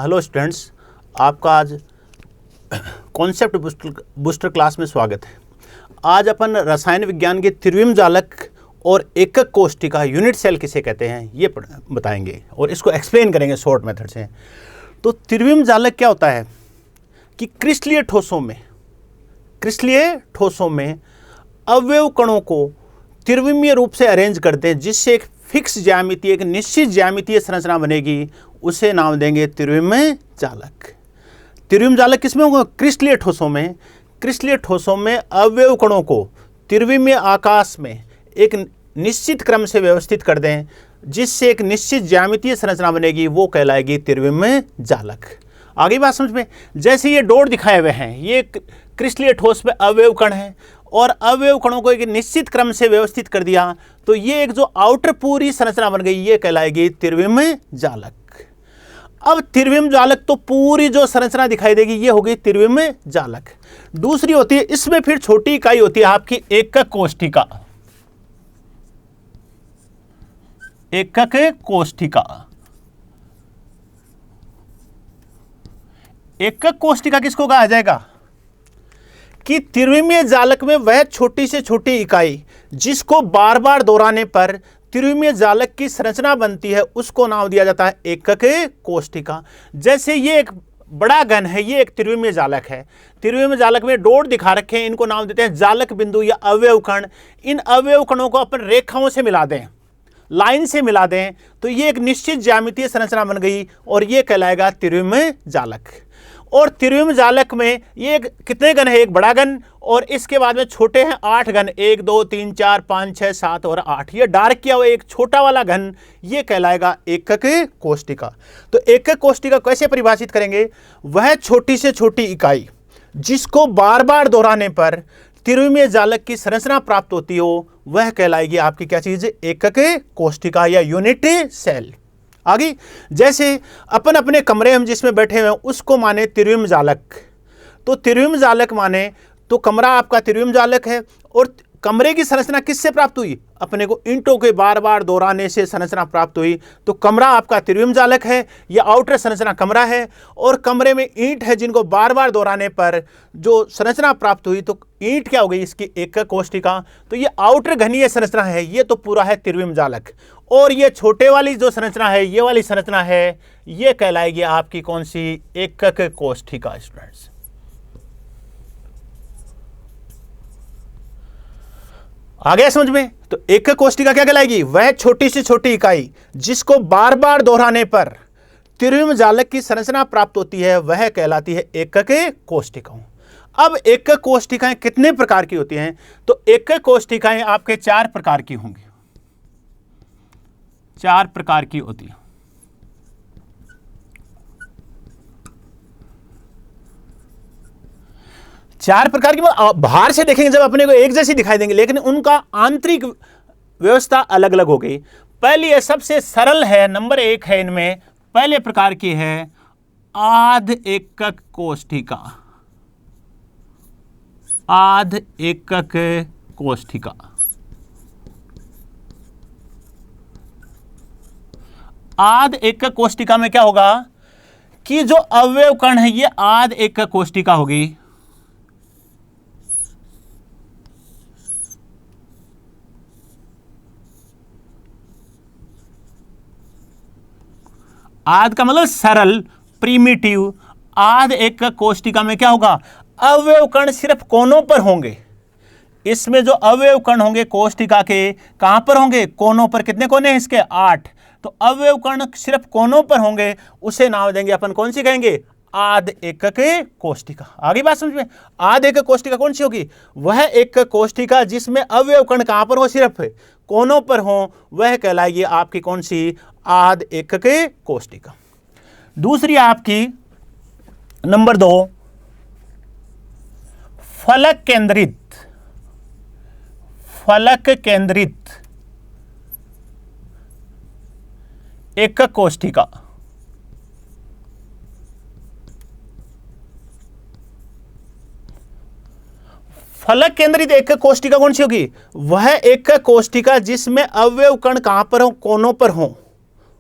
Hello students, आपका आज concept booster class में स्वागत है। आज अपन रसायन विज्ञान के त्रिविम जालक और एकक कोष्ठिका यूनिट सेल किसे कहते हैं ये बताएंगे और इसको एक्सप्लेन करेंगे शॉर्ट मेथड से। तो त्रिविम जालक क्या होता है कि क्रिस्टलीय ठोसों में अवयव कणों को त्रिविमीय रूप से अरेंज करते हैं, जिससे एक फिक्स ज्यामिति, एक निश्चित ज्यामितीय संरचना बनेगी। उसे नाम देंगे त्रिविम जालक। त्रिविम जालक किसमें होगा? क्रिस्टलीय ठोसों में अवयव कणों को त्रिविमीय आकाश में एक निश्चित क्रम से व्यवस्थित कर दें, जिससे एक निश्चित ज्यामितीय संरचना बनेगी, वो कहलाएगी त्रिविम जालक। आगे बात समझ में? जैसे ये डॉट दिखाए हुए हैं, ये क्रिस्टलीय ठोस में अवयव कण है और अवयव कणों को एक निश्चित क्रम से व्यवस्थित कर दिया, तो ये एक जो आउटर पूरी संरचना बन गई, ये कहलाएगी त्रिविम जालक। अब त्रिविम जालक तो पूरी जो संरचना दिखाई देगी, ये होगी त्रिविम जालक। दूसरी होती है, इसमें फिर छोटी इकाई होती है आपकी एकक कोष्ठिका। एकक कोष्ठिका किसको कहा जाएगा? कि त्रिविमीय जालक में वह छोटी से छोटी इकाई जिसको बार बार दोहराने पर त्रिविमीय जालक की संरचना बनती है, उसको नाम दिया जाता है एकक कोष्ठिका। जैसे ये एक बड़ा घन है, ये एक त्रिविमीय जालक है। त्रिविमीय जालक में डॉट दिखा रखे हैं, इनको नाम देते हैं जालक बिंदु या अवयव कण। इन अवयव कणों को अपन रेखाओं से मिला दें, लाइन से मिला दें, तो ये एक निश्चित ज्यामितीय संरचना बन गई और ये कहलाएगा त्रिविमीय जालक। और त्रिविम जालक में ये कितने घन है? एक बड़ा घन और इसके बाद में छोटे हैं 8 घन, 1 2 3 4 5 6 7 और 8। ये डार्क किया हुआ एक छोटा वाला घन, ये कहलाएगा एकक कोष्ठिका। तो एकक कोष्ठिका कैसे परिभाषित करेंगे? वह छोटी से छोटी इकाई जिसको बार बार दोहराने पर त्रिविमीय जालक की संरचना प्राप्त होती हो, वह कहलाएगी आपकी क्या चीज? एकक कोष्ठिका या यूनिट सेल। आगे जैसे अपन अपने कमरे हम जिसमें बैठे हुए हैं, उसको माने त्रिविम जालक। तो त्रिविम जालक माने तो कमरा आपका त्रिविम जालक है। और कमरे की संरचना किससे प्राप्त हुई? अपने को ईंटों के बार बार दोहराने से संरचना प्राप्त हुई, तो कमरा आपका त्रिविम जालक है। यह आउटर संरचना कमरा है और कमरे में ईंट है जिनको बार बार दोहराने पर जो संरचना प्राप्त हुई, तो ईंट क्या हो गई? इसकी एकक कोष्ठिका। तो ये आउटर घनीय संरचना है, ये तो पूरा है त्रिविम जालक। और ये छोटे वाली जो संरचना है, ये वाली संरचना है, ये कहलाएगी आपकी कौन सी? एकक कोष्ठिका। स्टूडेंट्स आ गया समझ में? तो एकक कोष्ठिका क्या कहलाएगी? वह छोटी से छोटी इकाई जिसको बार बार दोहराने पर त्रिविम जालक की संरचना प्राप्त होती है, वह कहलाती है एकक कोष्ठिका। अब एकक कोष्ठिकाएं कितने प्रकार की होती हैं? तो एकक कोष्ठिकाएं आपके 4 प्रकार की होंगी। 4 प्रकार की होती है। चार प्रकार की बाहर से देखेंगे जब अपने को एक जैसी दिखाई देंगे, लेकिन उनका आंतरिक व्यवस्था अलग अलग हो गई। पहली है, सबसे सरल है, नंबर 1 है इनमें, पहले प्रकार की है आध एकक कोष्ठिका। आध एकक कोष्ठिका। आध एकक कोष्ठिका में क्या होगा कि जो अवयव कण है, ये आध एकक कोष्ठिका होगी। आध का मतलब सरल, प्रीमिटिव। आध एकक कोष्ठिका में क्या होगा? अवयव कण सिर्फ कोनों पर होंगे। इसमें जो अवयव कण होंगे कोष्ठिका के, कहां पर होंगे? कोनों पर। कितने कोने हैं इसके? 8। तो अवयव कण सिर्फ कोनों पर होंगे, उसे नाम देंगे अपन कौन सी कहेंगे? आध एकक कोष्ठिका। आगे बात समझ में? आध एकक कोष्ठिका कौन सी होगी? वह एकक कोष्ठिका जिसमें अवयव कण कहां पर हो? सिर्फ कोनों पर हो, वह कहलाएगी आपकी कौन सी? आध एकक कोष्ठिका। दूसरी आपकी नंबर 2, फलक केंद्रित एकक कोष्ठिका। फलक केंद्रित एकक कोष्ठिका कौन सी होगी? वह एकक कोष्ठिका जिसमें अवयव कण कहां पर हो? कोनों पर हो,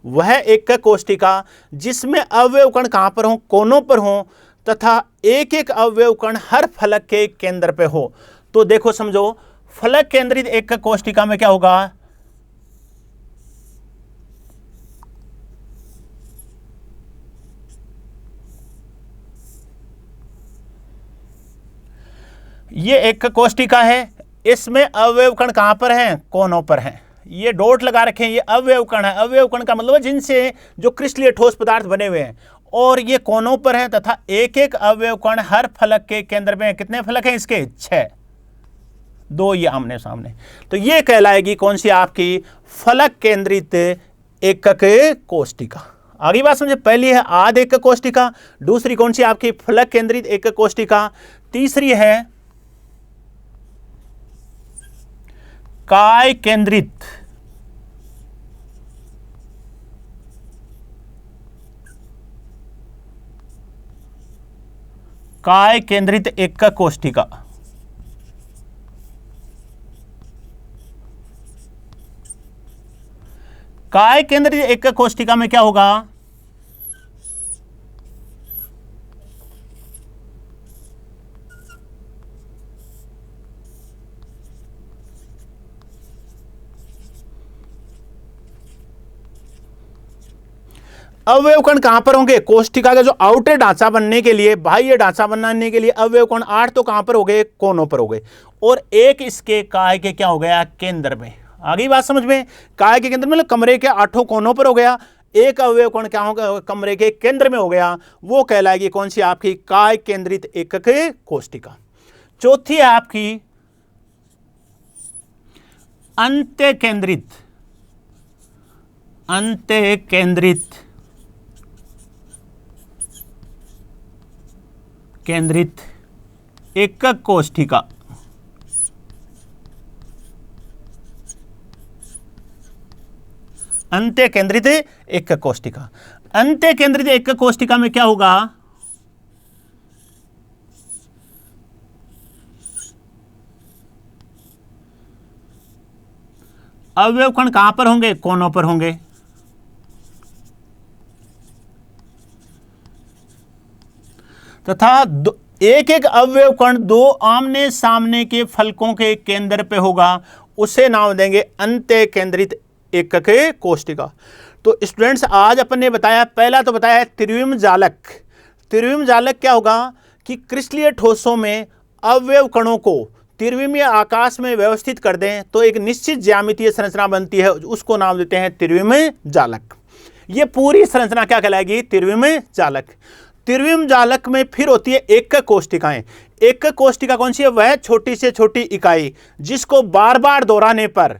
वह एक कोष्ठिका जिसमें अवयव कण कहां पर हो, कोनों पर हो, तथा एक एक अवयव कण हर फलक के केंद्र पे हो। तो देखो समझो, फलक केंद्रित एक कोष्ठिका में क्या होगा, ये एक कोष्ठिका है, इसमें अवयव कण कहां पर हैं, कोनों पर हैं। ये डॉट लगा रखे हैं, ये अवयव कण है। अवयव कण का मतलब है जिनसे जो क्रिस्टलीय ठोस पदार्थ बने हुए हैं, और ये कोनों पर हैं, तथा एक एक अवयव कण हर फलक के केंद्र में। कितने फलक हैं इसके, 6, 2 ये आमने सामने। तो ये कहलाएगी कौन सी आपकी, फलक केंद्रित एकक कोष्ठिका। आगे बात समझे, पहली है आध एकक कोष्ठिका, दूसरी कौन सी आपकी, फलक केंद्रित एकक कोष्ठिका, तीसरी है काय केंद्रित एकक कोष्ठिका। काय केंद्रित एकक कोष्ठिका में क्या होगा, अवयव कण कहां पर होंगे, कोष्ठिका का जो आउटर ढांचा बनने के लिए, बाह्य ढांचा बनाने के लिए अवयव कण 8 तो कहां पर हो गए, कोनों पर हो गए, और एक इसके काय के क्या हो गया, केंद्र में। आगे बात समझ में, काय के केंद्र में, मतलब कमरे के 8 कोनों पर हो गया, एक अवयव कण क्या होगा, कमरे के केंद्र में हो गया, वो कहलाएगी कौन सी आपकी, काय केंद्रित एकक कोष्ठिका। चौथी है आपकी अंत्य केंद्रित एकक कोष्ठिका। अंत्य केंद्रित एकक कोष्ठिका। अंत्य केंद्रित एकक कोष्ठिका में क्या होगा, अवयव कण कहां पर होंगे, कोनों पर होंगे, तथा एक एक अवयव कण 2 आमने सामने के फलकों के केंद्र पे होगा, उसे नाम देंगे अंत्य केंद्रित एकक कोष्ठिका। तो स्टूडेंट्स, आज अपन ने बताया, पहला तो बताया है त्रिविम जालक। त्रिविम जालक क्या होगा कि क्रिस्टलीय ठोसों में अवयव कणों को त्रिविमीय आकाश में व्यवस्थित कर दें तो एक निश्चित ज्यामितीय संरचना बनती है, उसको नाम देते हैं त्रिविम जालक। ये पूरी संरचना क्या कहलाएगी, त्रिविम जालक। त्रिविम जालक में फिर होती है एकक कोष्ठिकाएं। एकक कोष्ठिका कौन सी है, वह छोटी से छोटी इकाई जिसको बार बार दोहराने पर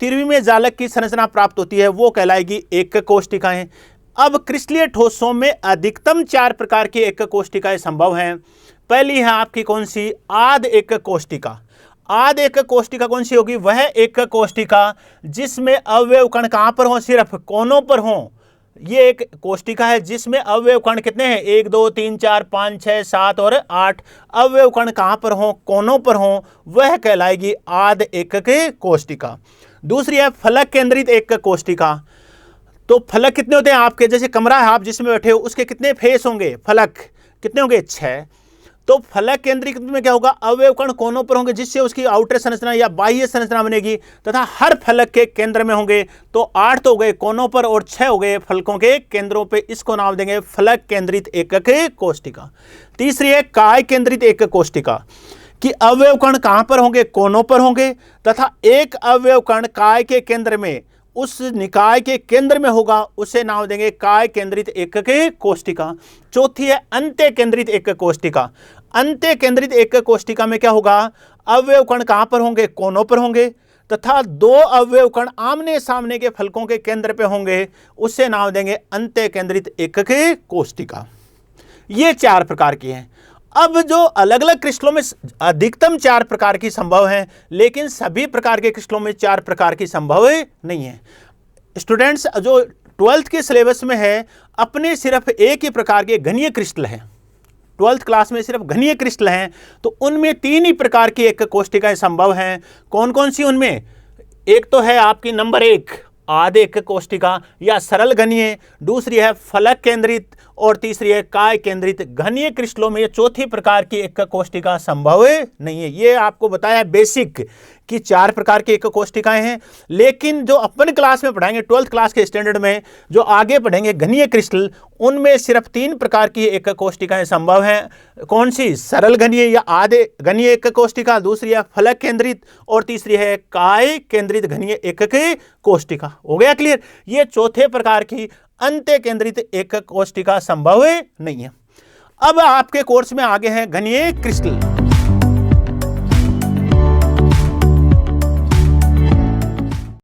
त्रिविमीय जालक की संरचना प्राप्त होती है, वो कहलाएगी एकक कोष्ठिकाएं। अब क्रिस्टलीय ठोसों में अधिकतम 4 प्रकार की एकक कोष्ठिकाएं संभव हैं। पहली है आपकी कौन सी, आध एकक कोष्ठिका। आध एकक कोष्ठिका कौन सी होगी, वह एकक कोष्ठिका जिसमें अवयव कण कहां पर हो, सिर्फ कोनों पर हो। ये एक कोष्ठिका है जिसमें अवयव कण कितने हैं, 1 2 3 4 5 6 7 और 8 अवयव कण कहां पर हो, कोनों पर हो, वह कहलाएगी आध एकक कोष्ठिका। दूसरी है फलक केंद्रित एकक कोष्ठिका। तो फलक कितने होते हैं आपके, जैसे कमरा है आप जिसमें बैठे हो, उसके कितने फेस होंगे, फलक कितने होंगे, 6। तो फलक केंद्रित में क्या होगा, अवयव कण कोनों पर होंगे जिससे उसकी आउटर संरचना या बाह्य संरचना बनेगी, तथा हर फलक के केंद्र में होंगे। तो 8 तो हो गए कोनों पर और 6 हो गए फलकों के केंद्रों पे, इसको नाम देंगे फलक केंद्रित एकक कोष्ठिका। तीसरी है काय केंद्रित एकक कोष्ठिका कि अवयव कण कहां पर होंगे, कोनों पर होंगे, तथा एक अवयव कण काय के केंद्र में, उस निकाय के केंद्र में होगा, उसे नाम देंगे काय केंद्रित एकक कोष्ठिका। चौथी है अंत्य केंद्रित एकक कोष्ठिका। अंत्य केंद्रित एकक कोष्ठिका में क्या होगा, अवयव कण कहां पर होंगे, कोनों पर होंगे, तथा 2 अवयव कण आमने सामने के फलकों के केंद्र पे होंगे, उसे नाम देंगे अंत्य केंद्रित एकक कोष्ठिका। ये 4 प्रकार की हैं। अब जो अलग अलग क्रिस्टलों में अधिकतम 4 प्रकार की संभव हैं, लेकिन सभी प्रकार के क्रिस्टलों में 4 प्रकार की संभव नहीं है। स्टूडेंट्स, जो 12th के सिलेबस में है, अपने सिर्फ एक ही प्रकार के घनीय क्रिस्टल हैं। 12th क्लास में सिर्फ घनीय क्रिस्टल हैं, तो उनमें 3 ही प्रकार की एकक कोष्ठिकाएं संभव हैं। कौन कौन सी उनमें, एक तो है आपकी नंबर 1 आधे एकक कोशिका या सरल घनीय, दूसरी है फलक केंद्रित और तीसरी है काय केंद्रित। घनीय क्रिस्टलों में ये चौथी प्रकार की एकक कोशिका संभव नहीं है। ये आपको बताया बेसिक कि 4 प्रकार की एकक कोशिकाएं हैं, लेकिन जो अपन क्लास में पढ़ाएंगे 12th क्लास के स्टैंडर्ड में, जो आगे पढ़ेंगे घनीय क्रिस्टल, उनमें सिर्फ 3 प्रकार की एकक कोशिकाएं संभव हैं। कौन सी? सरल घनीय या आधे घनीय एकक कोशिका, दूसरी है फलक केंद्रित और तीसरी है काय केंद्रित घनीय एकक कोशिका। हो गया क्लियर? ये चौथे प्रकार की अंत्य केंद्रित एकक कोशिका संभव नहीं है। अब आपके कोर्स में आगे है घनीय क्रिस्टल।